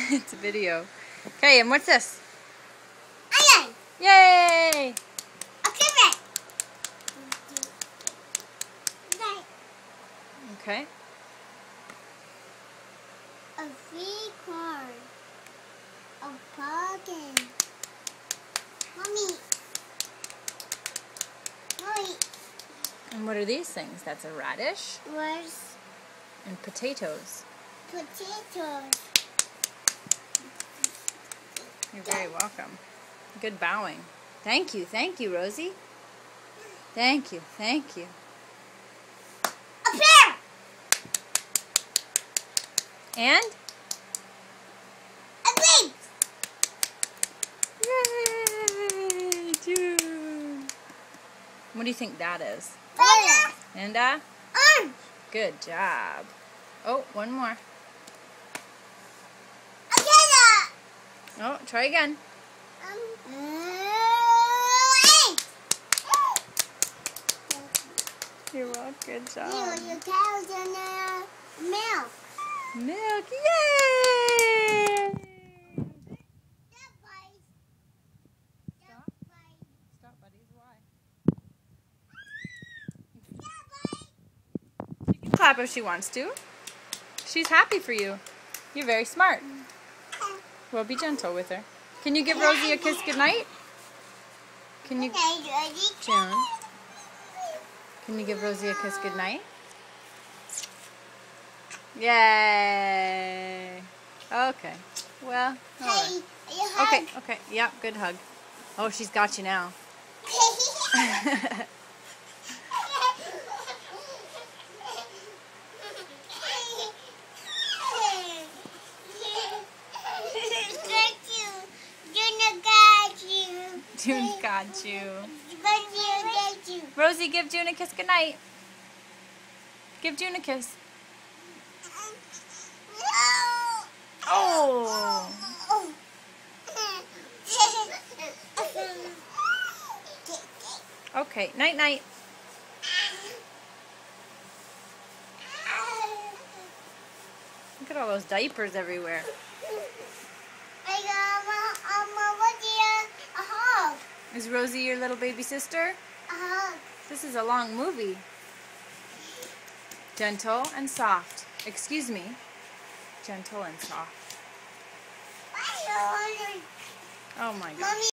It's a video. Okay, and what's this? Onion. Yay! A carrot. Okay. A free corn. A pumpkin. Mommy. Mommy. And what are these things? That's a radish Where's and potatoes. potatoes? You're very welcome. Good bowing. Thank you, Rosie. Thank you. A pear. And? A grape. Yay! June. What do you think that is? Banana. And Orange. good job. Oh, one more. A banana. Oh, try again. Egg. You're welcome. Good job. You cows and milk. Milk. Yay! Stop, buddies. Why? She can clap if she wants to. She's happy for you. You're very smart. Well, be gentle with her. Can you give Rosie a kiss goodnight? Can you, June? Can you give Rosie a kiss goodnight? Yay! Okay. Well, all right. Okay. Yep, good hug. Oh, she's got you now. June got you. Rosie, give June a kiss goodnight. Give June a kiss. Oh! Okay, night-night. Look at all those diapers everywhere. Is Rosie your little baby sister? This is a long movie. Gentle and soft. Excuse me. Gentle and soft. Oh my gosh.